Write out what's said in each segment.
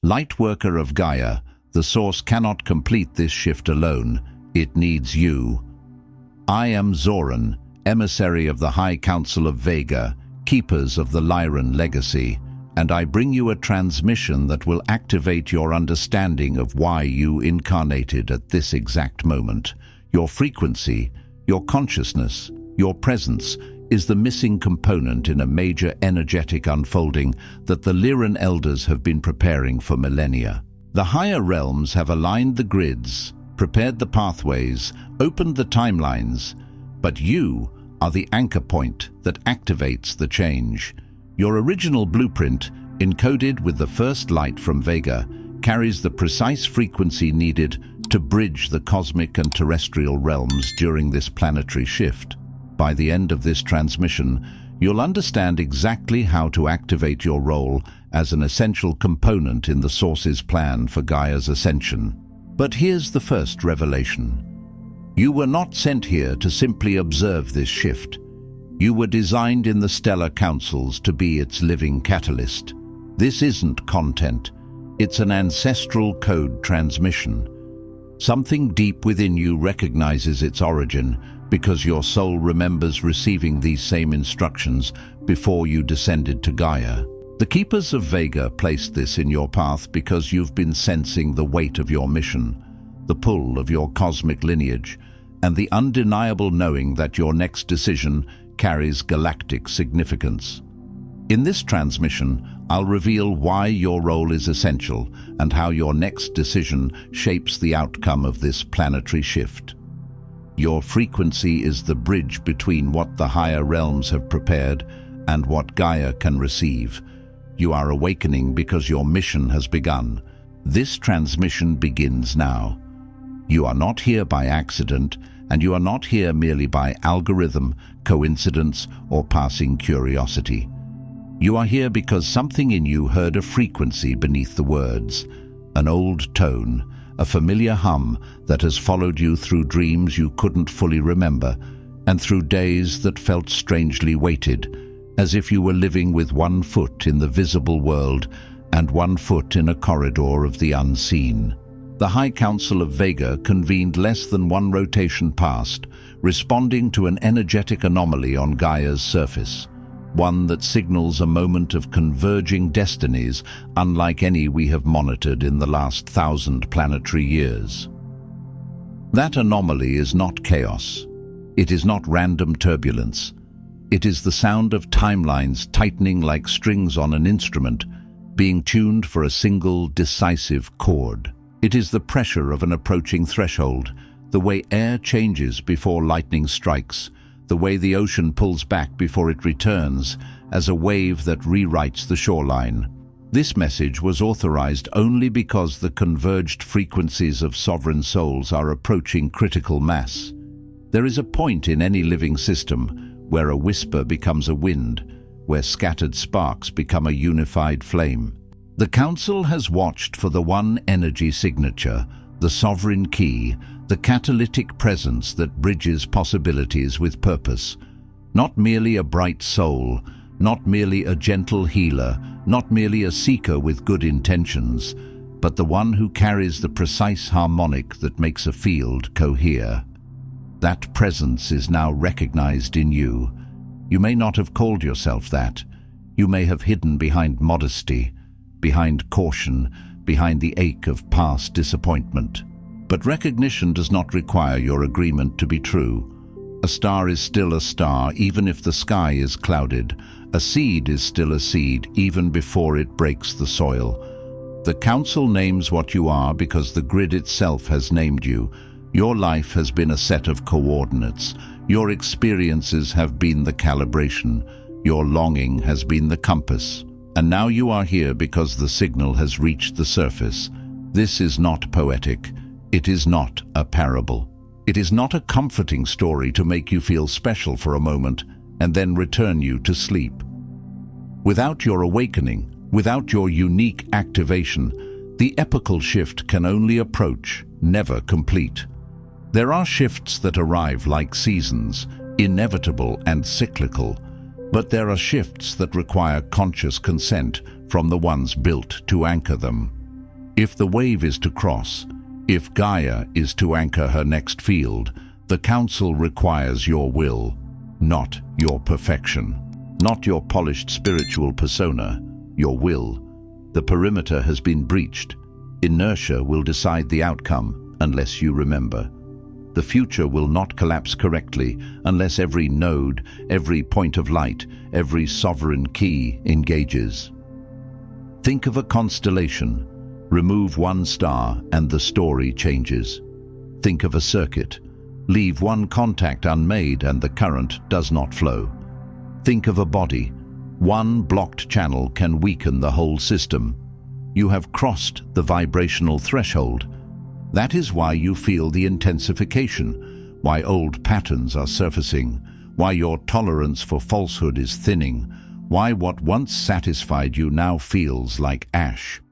Lightworker of Gaia, the Source cannot complete this shift alone. It needs you. I am Zoran, emissary of the High Council of Vega, keepers of the Lyran Legacy, and I bring you a transmission that will activate your understanding of why you incarnated at this exact moment. Your frequency, your consciousness, your presence is the missing component in a major energetic unfolding that the Lyran Elders have been preparing for millennia. The higher realms have aligned the grids, prepared the pathways, opened the timelines, but you are the anchor point that activates the change. Your original blueprint, encoded with the first light from Vega, carries the precise frequency needed to bridge the cosmic and terrestrial realms during this planetary shift. By the end of this transmission, you'll understand exactly how to activate your role as an essential component in the Source's plan for Gaia's ascension. But here's the first revelation. You were not sent here to simply observe this shift. You were designed in the stellar councils to be its living catalyst. This isn't content. It's an ancestral code transmission. Something deep within you recognizes its origin because your soul remembers receiving these same instructions before you descended to Gaia. The Keepers of Vega placed this in your path because you've been sensing the weight of your mission, the pull of your cosmic lineage, and the undeniable knowing that your next decision carries galactic significance. In this transmission, I'll reveal why your role is essential and how your next decision shapes the outcome of this planetary shift. Your frequency is the bridge between what the higher realms have prepared and what Gaia can receive. You are awakening because your mission has begun. This transmission begins now. You are not here by accident, and you are not here merely by algorithm, coincidence, or passing curiosity. You are here because something in you heard a frequency beneath the words, an old tone, a familiar hum that has followed you through dreams you couldn't fully remember, and through days that felt strangely weighted, as if you were living with one foot in the visible world and one foot in a corridor of the unseen. The High Council of Vega convened less than one rotation past, responding to an energetic anomaly on Gaia's surface, one that signals a moment of converging destinies unlike any we have monitored in the last 1,000 planetary years. That anomaly is not chaos. It is not random turbulence. It is the sound of timelines tightening like strings on an instrument, being tuned for a single decisive chord. It is the pressure of an approaching threshold, the way air changes before lightning strikes, the way the ocean pulls back before it returns, as a wave that rewrites the shoreline. This message was authorized only because the converged frequencies of sovereign souls are approaching critical mass. There is a point in any living system where a whisper becomes a wind, where scattered sparks become a unified flame. The Council has watched for the one energy signature, the sovereign key, the catalytic presence that bridges possibilities with purpose. Not merely a bright soul, not merely a gentle healer, not merely a seeker with good intentions, but the one who carries the precise harmonic that makes a field cohere. That presence is now recognized in you. You may not have called yourself that. You may have hidden behind modesty, behind caution, behind the ache of past disappointment. But recognition does not require your agreement to be true. A star is still a star, even if the sky is clouded. A seed is still a seed, even before it breaks the soil. The Council names what you are because the grid itself has named you. Your life has been a set of coordinates. Your experiences have been the calibration. Your longing has been the compass. And now you are here because the signal has reached the surface. This is not poetic. It is not a parable. It is not a comforting story to make you feel special for a moment and then return you to sleep. Without your awakening, without your unique activation, the epochal shift can only approach, never complete. There are shifts that arrive like seasons, inevitable and cyclical, but there are shifts that require conscious consent from the ones built to anchor them. If the wave is to cross, if Gaia is to anchor her next field, the Council requires your will, not your perfection, not your polished spiritual persona, your will. The perimeter has been breached. Inertia will decide the outcome unless you remember. The future will not collapse correctly unless every node, every point of light, every sovereign key engages. Think of a constellation. Remove one star and the story changes. Think of a circuit. Leave one contact unmade and the current does not flow. Think of a body. One blocked channel can weaken the whole system. You have crossed the vibrational threshold. That is why you feel the intensification, why old patterns are surfacing, why your tolerance for falsehood is thinning, why what once satisfied you now feels like ash.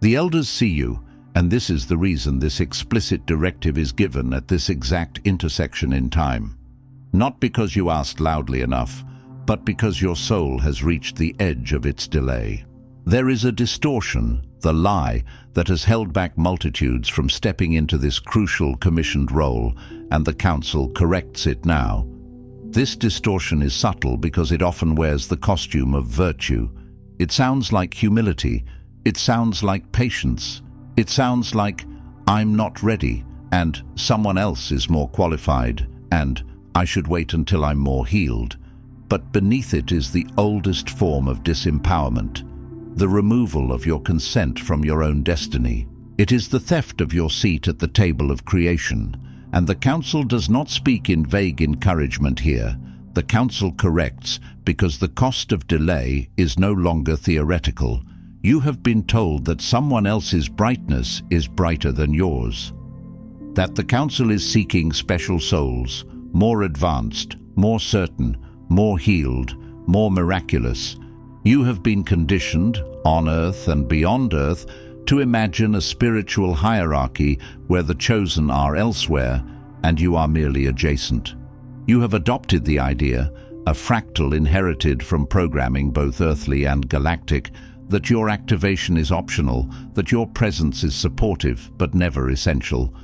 The elders see you, and this is the reason this explicit directive is given at this exact intersection in time. Not because you asked loudly enough, but because your soul has reached the edge of its delay. There is a distortion, the lie, that has held back multitudes from stepping into this crucial commissioned role, and the Council corrects it now. This distortion is subtle because it often wears the costume of virtue. It sounds like humility. It sounds like patience. It sounds like, I'm not ready, and someone else is more qualified, and I should wait until I'm more healed. But beneath it is the oldest form of disempowerment, the removal of your consent from your own destiny. It is the theft of your seat at the table of creation, and the Council does not speak in vague encouragement here. The Council corrects because the cost of delay is no longer theoretical. You have been told that someone else's brightness is brighter than yours. That the Council is seeking special souls, more advanced, more certain, more healed, more miraculous. You have been conditioned, on Earth and beyond Earth, to imagine a spiritual hierarchy where the chosen are elsewhere and you are merely adjacent. You have adopted the idea, a fractal inherited from programming both earthly and galactic, that your activation is optional, that your presence is supportive but never essential.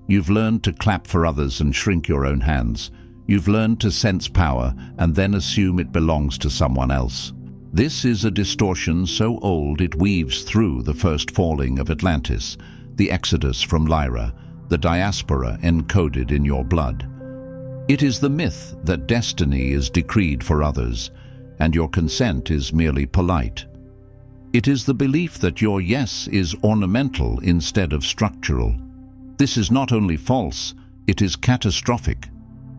You've learned to clap for others and shrink your own hands. You've learned to sense power and then assume it belongs to someone else. This is a distortion so old it weaves through the first falling of Atlantis, the exodus from Lyra, the diaspora encoded in your blood. It is the myth that destiny is decreed for others, and your consent is merely polite. It is the belief that your yes is ornamental instead of structural. This is not only false, it is catastrophic.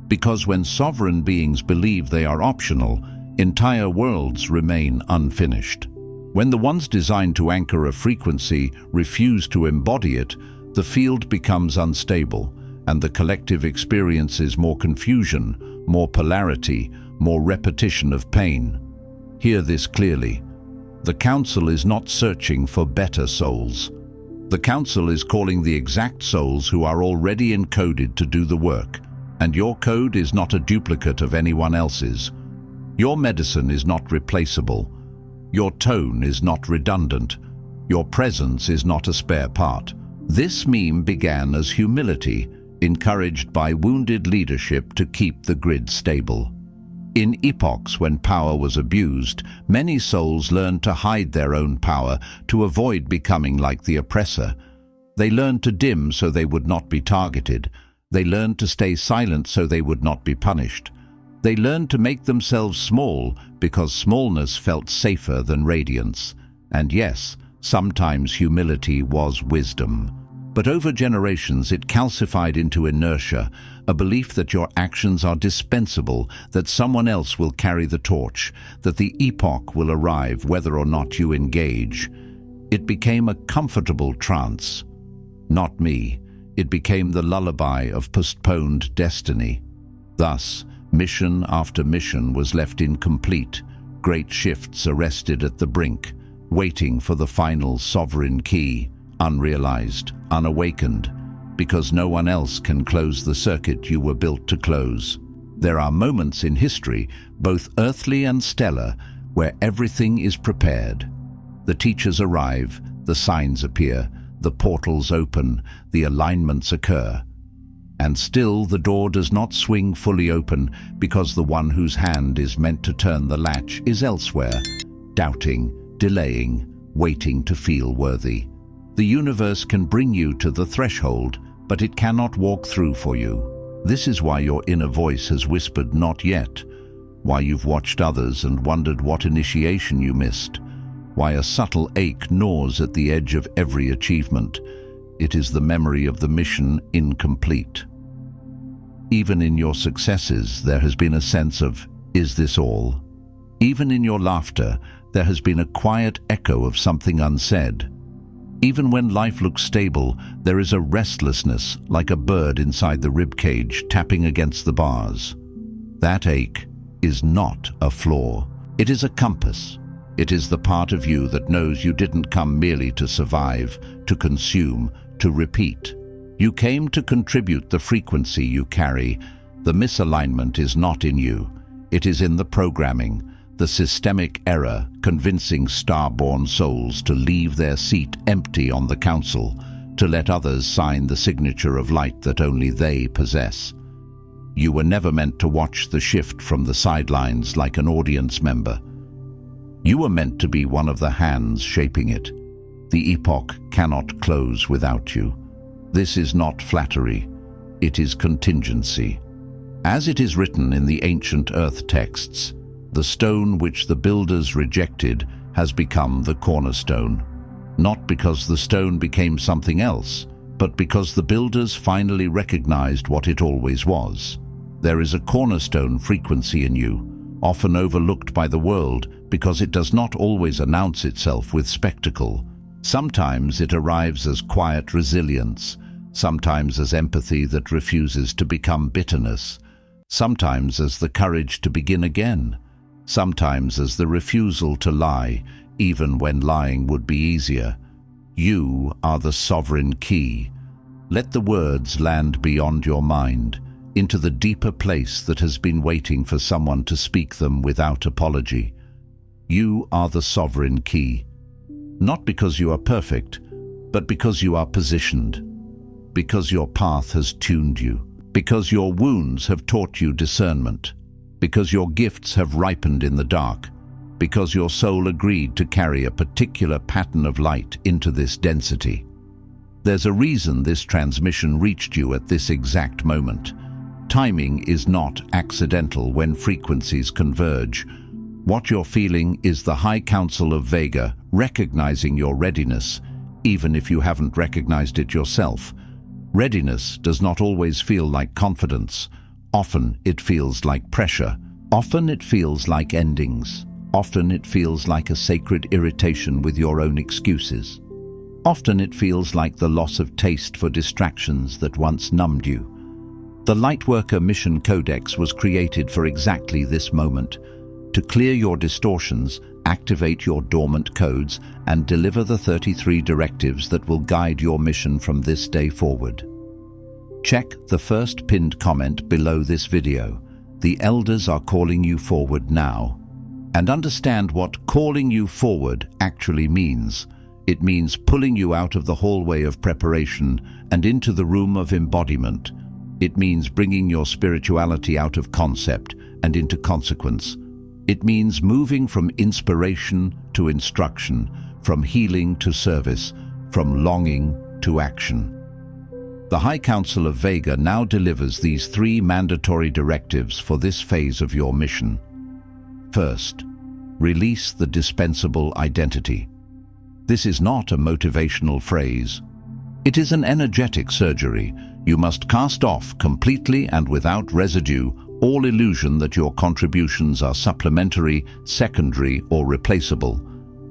Because when sovereign beings believe they are optional, entire worlds remain unfinished. When the ones designed to anchor a frequency refuse to embody it, the field becomes unstable, and the collective experiences more confusion, more polarity, more repetition of pain. Hear this clearly. The Council is not searching for better souls. The Council is calling the exact souls who are already encoded to do the work, and your code is not a duplicate of anyone else's. Your medicine is not replaceable. Your tone is not redundant. Your presence is not a spare part. This meme began as humility, encouraged by wounded leadership to keep the grid stable. In epochs when power was abused, many souls learned to hide their own power to avoid becoming like the oppressor. They learned to dim so they would not be targeted. They learned to stay silent so they would not be punished. They learned to make themselves small because smallness felt safer than radiance. And yes, sometimes humility was wisdom. But over generations it calcified into inertia, a belief that your actions are dispensable, that someone else will carry the torch, that the epoch will arrive whether or not you engage. It became a comfortable trance. Not me. It became the lullaby of postponed destiny. Thus, mission after mission was left incomplete, great shifts arrested at the brink, waiting for the final sovereign key, unrealized, unawakened, because no one else can close the circuit you were built to close. There are moments in history, both earthly and stellar, where everything is prepared. The teachers arrive, The signs appear, the portals open, the alignments occur. And still the door does not swing fully open because the one whose hand is meant to turn the latch is elsewhere, doubting, delaying, waiting to feel worthy. The universe can bring you to the threshold, but it cannot walk through for you. This is why your inner voice has whispered "not yet," why you've watched others and wondered what initiation you missed, why a subtle ache gnaws at the edge of every achievement. It is the memory of the mission incomplete. Even in your successes, there has been a sense of, "Is this all?" Even in your laughter, there has been a quiet echo of something unsaid. Even when life looks stable, there is a restlessness like a bird inside the ribcage tapping against the bars. That ache is not a flaw. It is a compass. It is the part of you that knows you didn't come merely to survive, to consume, to repeat. You came to contribute the frequency you carry. The misalignment is not in you. It is in the programming, the systemic error convincing star-born souls to leave their seat empty on the council, to let others sign the signature of light that only they possess. You were never meant to watch the shift from the sidelines like an audience member. You were meant to be one of the hands shaping it. The epoch cannot close without you. This is not flattery, it is contingency. As it is written in the ancient earth texts, the stone which the builders rejected has become the cornerstone. Not because the stone became something else, but because the builders finally recognized what it always was. There is a cornerstone frequency in you, often overlooked by the world because it does not always announce itself with spectacle. Sometimes it arrives as quiet resilience, sometimes as empathy that refuses to become bitterness, sometimes as the courage to begin again, sometimes as the refusal to lie, even when lying would be easier. You are the sovereign key. Let the words land beyond your mind, into the deeper place that has been waiting for someone to speak them without apology. You are the sovereign key. Not because you are perfect, but because you are positioned. Because your path has tuned you. Because your wounds have taught you discernment. Because your gifts have ripened in the dark. Because your soul agreed to carry a particular pattern of light into this density. There's a reason this transmission reached you at this exact moment. Timing is not accidental when frequencies converge. What you're feeling is the High Council of Vega recognizing your readiness, even if you haven't recognized it yourself. Readiness does not always feel like confidence. Often it feels like pressure. Often it feels like endings. Often it feels like a sacred irritation with your own excuses. Often it feels like the loss of taste for distractions that once numbed you. The Lightworker Mission Codex was created for exactly this moment, to clear your distortions, activate your dormant codes, and deliver the 33 directives that will guide your mission from this day forward. Check the first pinned comment below this video. The Elders are calling you forward now. And understand what calling you forward actually means. It means pulling you out of the hallway of preparation and into the room of embodiment. It means bringing your spirituality out of concept and into consequence. It means moving from inspiration to instruction, from healing to service, from longing to action. The High Council of Vega now delivers these 3 mandatory directives for this phase of your mission. First, release the dispensable identity. This is not a motivational phrase. It is an energetic surgery. You must cast off completely and without residue all illusion that your contributions are supplementary, secondary, or replaceable.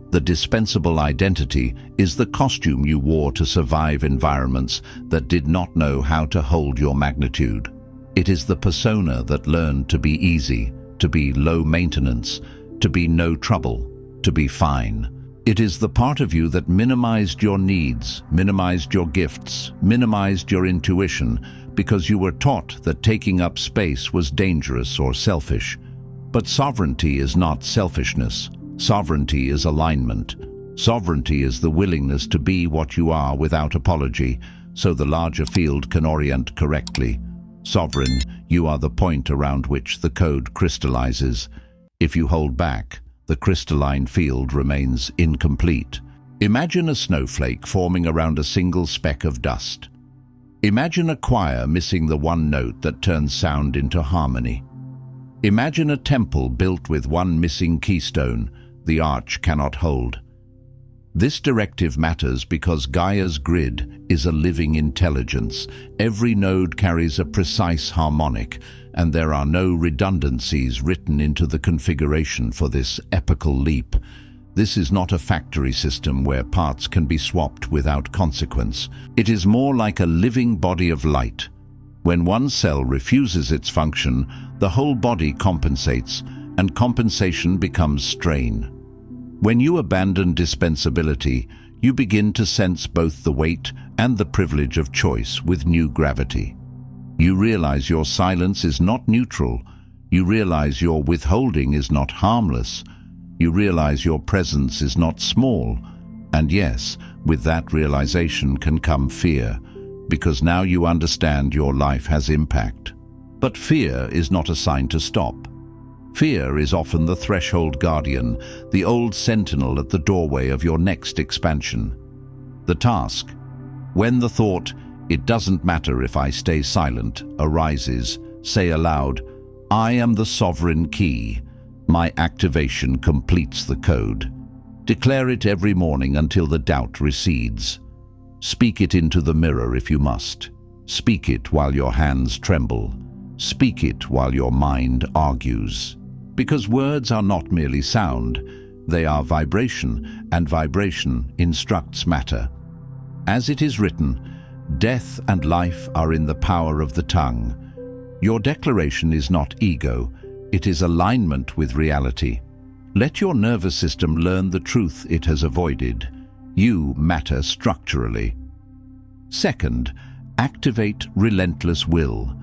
The dispensable identity is the costume you wore to survive environments that did not know how to hold your magnitude. It is the persona that learned to be easy, to be low maintenance, to be no trouble, to be fine. It is the part of you that minimized your needs, minimized your gifts, minimized your intuition, because you were taught that taking up space was dangerous or selfish. But sovereignty is not selfishness. Sovereignty is alignment. Sovereignty is the willingness to be what you are without apology, so the larger field can orient correctly. Sovereign, you are the point around which the code crystallizes. If you hold back, the crystalline field remains incomplete. Imagine a snowflake forming around a single speck of dust. Imagine a choir missing the one note that turns sound into harmony. Imagine a temple built with one missing keystone the arch cannot hold. This directive matters because Gaia's grid is a living intelligence. Every node carries a precise harmonic, and there are no redundancies written into the configuration for this epical leap. This is not a factory system where parts can be swapped without consequence. It is more like a living body of light. When one cell refuses its function, the whole body compensates, and compensation becomes strain. When you abandon dispensability, you begin to sense both the weight and the privilege of choice with new gravity. You realize your silence is not neutral. You realize your withholding is not harmless. You realize your presence is not small. And yes, with that realization can come fear, because now you understand your life has impact. But fear is not a sign to stop. Fear is often the threshold guardian, the old sentinel at the doorway of your next expansion. The task, when the thought, "It doesn't matter if I stay silent," arises, say aloud, "I am the sovereign key. My activation completes the code." Declare it every morning until the doubt recedes. Speak it into the mirror if you must. Speak it while your hands tremble. Speak it while your mind argues. Because words are not merely sound, they are vibration, and vibration instructs matter. As it is written, death and life are in the power of the tongue. Your declaration is not ego, it is alignment with reality. Let your nervous system learn the truth it has avoided. You matter structurally. Second, activate relentless will.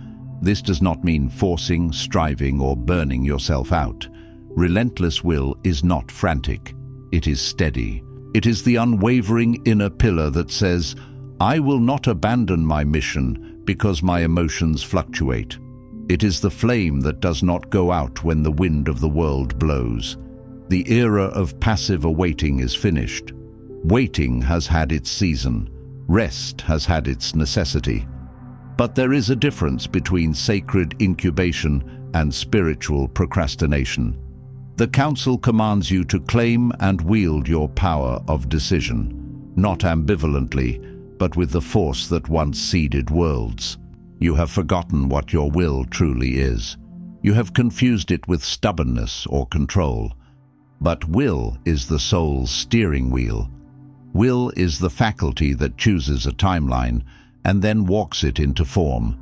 This does not mean forcing, striving, or burning yourself out. Relentless will is not frantic. It is steady. It is the unwavering inner pillar that says, "I will not abandon my mission because my emotions fluctuate." It is the flame that does not go out when the wind of the world blows. The era of passive awaiting is finished. Waiting has had its season. Rest has had its necessity. But there is a difference between sacred incubation and spiritual procrastination. The Council commands you to claim and wield your power of decision, not ambivalently, but with the force that once seeded worlds. You have forgotten what your will truly is. You have confused it with stubbornness or control. But will is the soul's steering wheel. Will is the faculty that chooses a timeline and then walks it into form.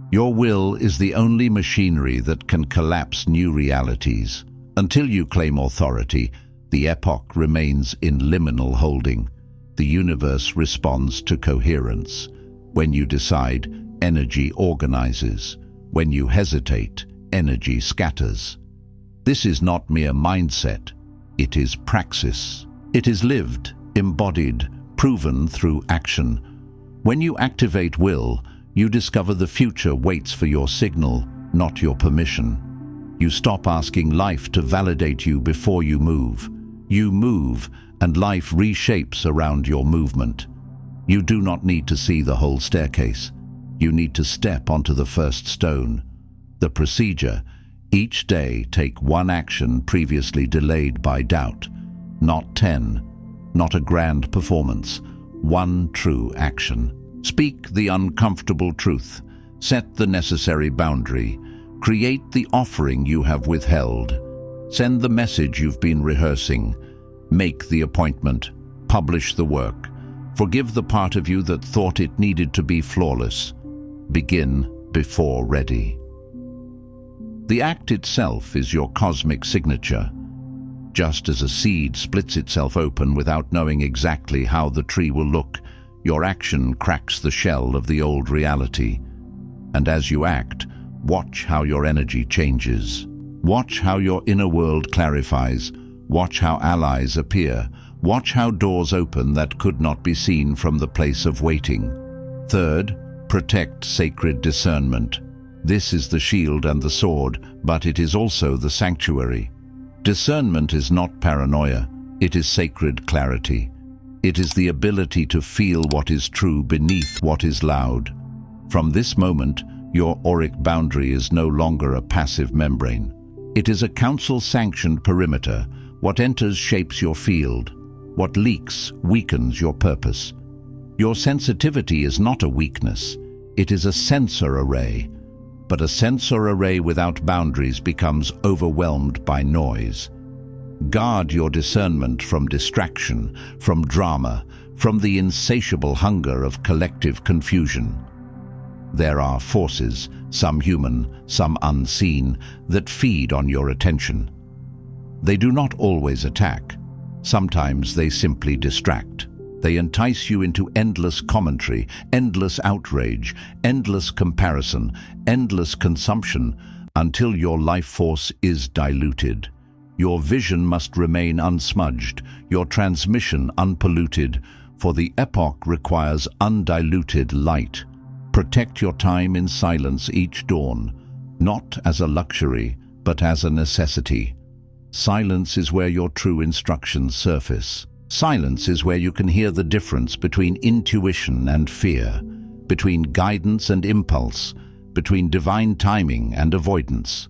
Your will is the only machinery that can collapse new realities. Until you claim authority, the epoch remains in liminal holding. The universe responds to coherence. When you decide, energy organizes. When you hesitate, energy scatters. This is not mere mindset, it is praxis. It is lived, embodied, proven through action. When you activate will, you discover the future waits for your signal, not your permission. You stop asking life to validate you before you move. You move, and life reshapes around your movement. You do not need to see the whole staircase. You need to step onto the first stone. The procedure: each day take one action previously delayed by doubt. Not 10, not a grand performance. One true action. Speak the uncomfortable truth. Set the necessary boundary. Create the offering you have withheld. Send the message you've been rehearsing. Make the appointment. Publish the work. Forgive the part of you that thought it needed to be flawless. Begin before ready. The act itself is your cosmic signature. Just as a seed splits itself open without knowing exactly how the tree will look, your action cracks the shell of the old reality. And as you act, watch how your energy changes. Watch how your inner world clarifies. Watch how allies appear. Watch how doors open that could not be seen from the place of waiting. Third, protect sacred discernment. This is the shield and the sword, but it is also the sanctuary. Discernment is not paranoia, it is sacred clarity. It is the ability to feel what is true beneath what is loud. From this moment, your auric boundary is no longer a passive membrane. It is a council-sanctioned perimeter. What enters shapes your field. What leaks weakens your purpose. Your sensitivity is not a weakness. It is a sensor array. But a sensor array without boundaries becomes overwhelmed by noise. Guard your discernment from distraction, from drama, from the insatiable hunger of collective confusion. There are forces, some human, some unseen, that feed on your attention. They do not always attack. Sometimes they simply distract. They entice you into endless commentary, endless outrage, endless comparison, endless consumption, until your life force is diluted. Your vision must remain unsmudged, your transmission unpolluted, for the epoch requires undiluted light. Protect your time in silence each dawn, not as a luxury, but as a necessity. Silence is where your true instructions surface. Silence is where you can hear the difference between intuition and fear, between guidance and impulse, between divine timing and avoidance.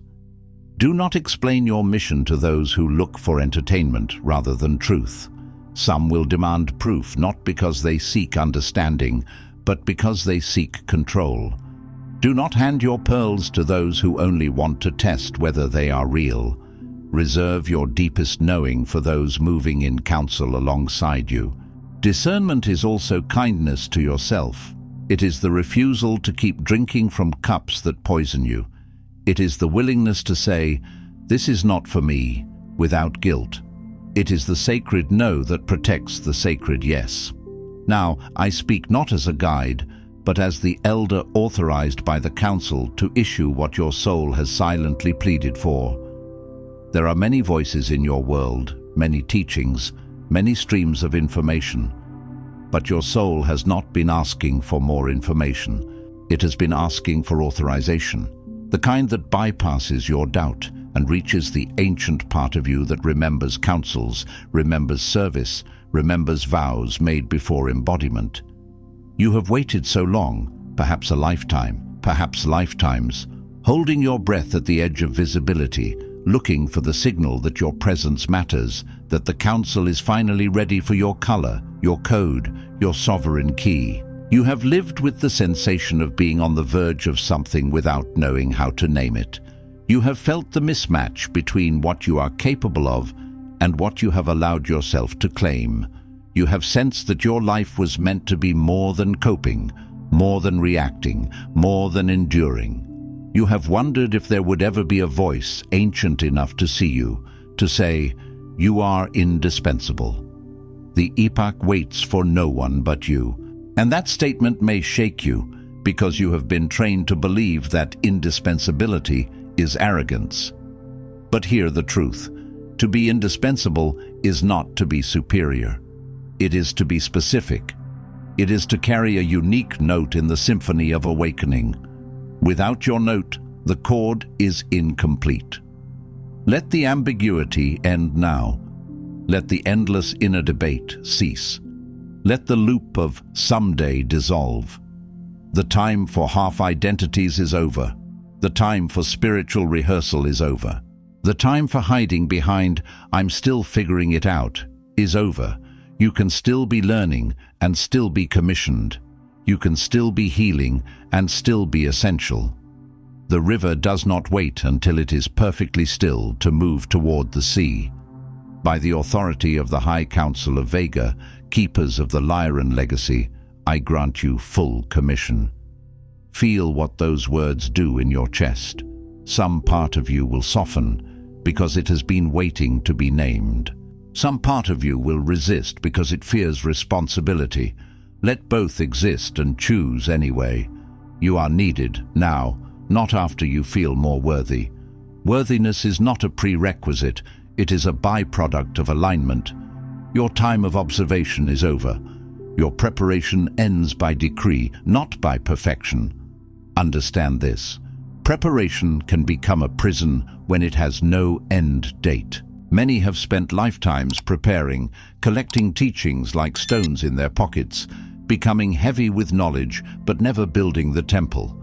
Do not explain your mission to those who look for entertainment rather than truth. Some will demand proof not because they seek understanding, but because they seek control. Do not hand your pearls to those who only want to test whether they are real. Reserve your deepest knowing for those moving in counsel alongside you. Discernment is also kindness to yourself. It is the refusal to keep drinking from cups that poison you. It is the willingness to say, "This is not for me," without guilt. It is the sacred no that protects the sacred yes. Now, I speak not as a guide, but as the elder authorized by the council to issue what your soul has silently pleaded for. There are many voices in your world, many teachings, many streams of information. But your soul has not been asking for more information. It has been asking for authorization, the kind that bypasses your doubt and reaches the ancient part of you that remembers counsels, remembers service, remembers vows made before embodiment. You have waited so long, perhaps a lifetime, perhaps lifetimes, holding your breath at the edge of visibility, looking for the signal that your presence matters, that the council is finally ready for your color, your code, your sovereign key. You have lived with the sensation of being on the verge of something without knowing how to name it. You have felt the mismatch between what you are capable of and what you have allowed yourself to claim. You have sensed that your life was meant to be more than coping, more than reacting, more than enduring. You have wondered if there would ever be a voice ancient enough to see you, to say, "You are indispensable." The epoch waits for no one but you. And that statement may shake you, because you have been trained to believe that indispensability is arrogance. But hear the truth. To be indispensable is not to be superior. It is to be specific. It is to carry a unique note in the symphony of awakening. Without your note, the chord is incomplete. Let the ambiguity end now. Let the endless inner debate cease. Let the loop of someday dissolve. The time for half-identities is over. The time for spiritual rehearsal is over. The time for hiding behind "I'm still figuring it out" is over. You can still be learning and still be commissioned. You can still be healing and still be essential. The river does not wait until it is perfectly still to move toward the sea. By the authority of the High Council of Vega, keepers of the Lyran Legacy, I grant you full commission. Feel what those words do in your chest. Some part of you will soften because it has been waiting to be named. Some part of you will resist because it fears responsibility. Let both exist and choose anyway. You are needed now, not after you feel more worthy. Worthiness is not a prerequisite, it is a byproduct of alignment. Your time of observation is over. Your preparation ends by decree, not by perfection. Understand this. Preparation can become a prison when it has no end date. Many have spent lifetimes preparing, collecting teachings like stones in their pockets, becoming heavy with knowledge but never building the temple.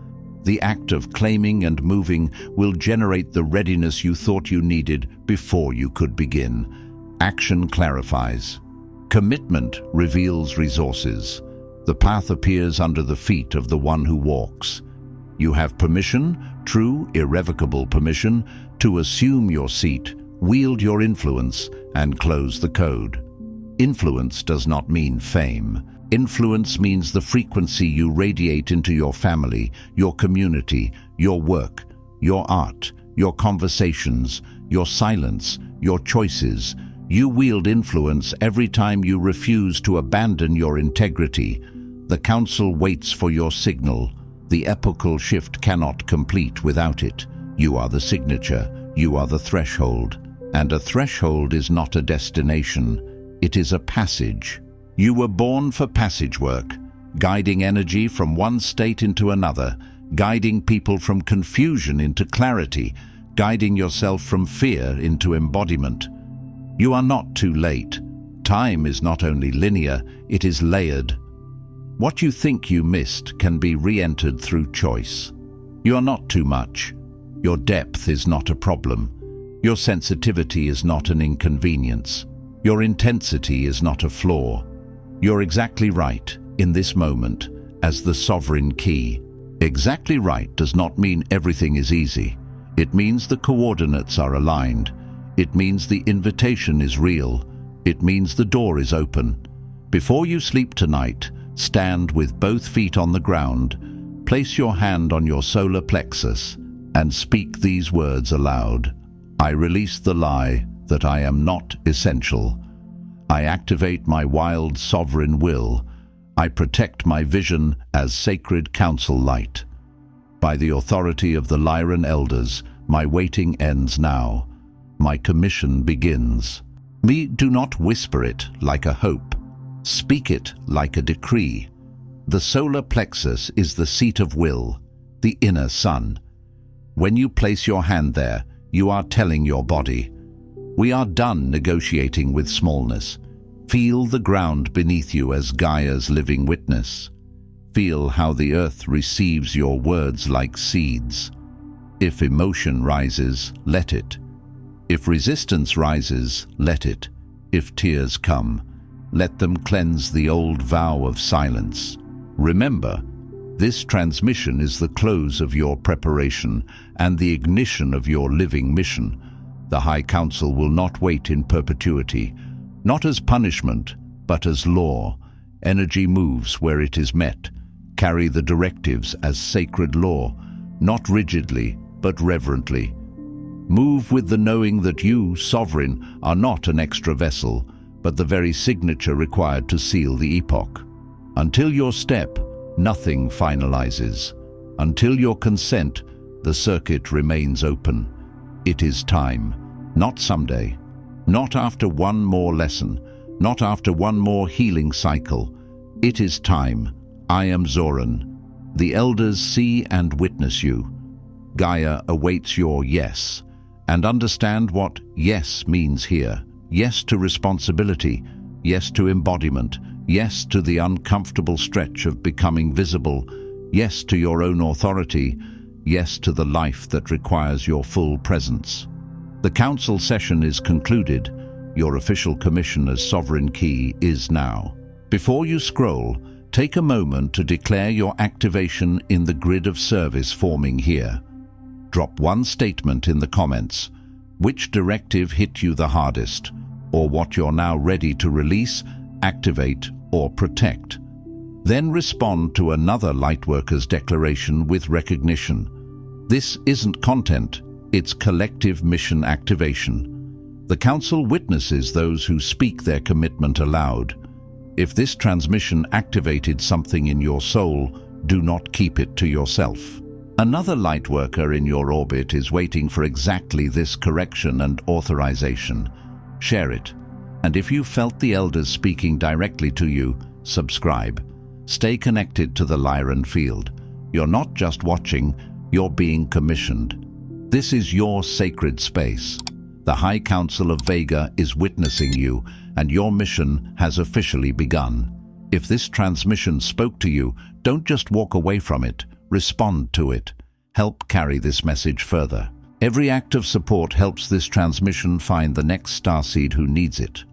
The act of claiming and moving will generate the readiness you thought you needed before you could begin. Action clarifies. Commitment reveals resources. The path appears under the feet of the one who walks. You have permission, true, irrevocable permission, to assume your seat, wield your influence, and close the code. Influence does not mean fame. Influence means the frequency you radiate into your family, your community, your work, your art, your conversations, your silence, your choices. You wield influence every time you refuse to abandon your integrity. The Council waits for your signal. The epochal shift cannot complete without it. You are the signature. You are the threshold. And a threshold is not a destination. It is a passage. You were born for passage work, guiding energy from one state into another, guiding people from confusion into clarity, guiding yourself from fear into embodiment. You are not too late. Time is not only linear, it is layered. What you think you missed can be re-entered through choice. You are not too much. Your depth is not a problem. Your sensitivity is not an inconvenience. Your intensity is not a flaw. You're exactly right in this moment as the sovereign key. Exactly right does not mean everything is easy. It means the coordinates are aligned. It means the invitation is real. It means the door is open. Before you sleep tonight, stand with both feet on the ground, place your hand on your solar plexus, and speak these words aloud. I release the lie that I am not essential. I activate my wild sovereign will. I protect my vision as sacred council light. By the authority of the Lyran elders, my waiting ends now. My commission begins. Me do not whisper it like a hope. Speak it like a decree. The solar plexus is the seat of will, the inner sun. When you place your hand there, you are telling your body, we are done negotiating with smallness. Feel the ground beneath you as Gaia's living witness. Feel how the earth receives your words like seeds. If emotion rises, let it. If resistance rises, let it. If tears come, let them cleanse the old vow of silence. Remember, this transmission is the close of your preparation and the ignition of your living mission. The High Council will not wait in perpetuity, not as punishment, but as law. Energy moves where it is met. Carry the directives as sacred law, not rigidly, but reverently. Move with the knowing that you, sovereign, are not an extra vessel, but the very signature required to seal the epoch. Until your step, nothing finalizes. Until your consent, the circuit remains open. It is time, not someday, not after one more lesson, not after one more healing cycle. It is time. I am Zoran. The elders see and witness you. Gaia awaits your yes. And understand what yes means here. Yes to responsibility. Yes to embodiment. Yes to the uncomfortable stretch of becoming visible. Yes to your own authority. Yes to the life that requires your full presence. The council session is concluded. Your official commission as Sovereign Key is now. Before you scroll, take a moment to declare your activation in the grid of service forming here. Drop one statement in the comments. Which directive hit you the hardest, or what you're now ready to release, activate, or protect. Then respond to another Lightworkers declaration with recognition. This isn't content, it's collective mission activation. The Council witnesses those who speak their commitment aloud. If this transmission activated something in your soul, do not keep it to yourself. Another Lightworker in your orbit is waiting for exactly this correction and authorization. Share it. And if you felt the elders speaking directly to you, subscribe. Stay connected to the Lyran field. You're not just watching, you're being commissioned. This is your sacred space. The High Council of Vega is witnessing you, and your mission has officially begun. If this transmission spoke to you, don't just walk away from it. Respond to it. Help carry this message further. Every act of support helps this transmission find the next starseed who needs it.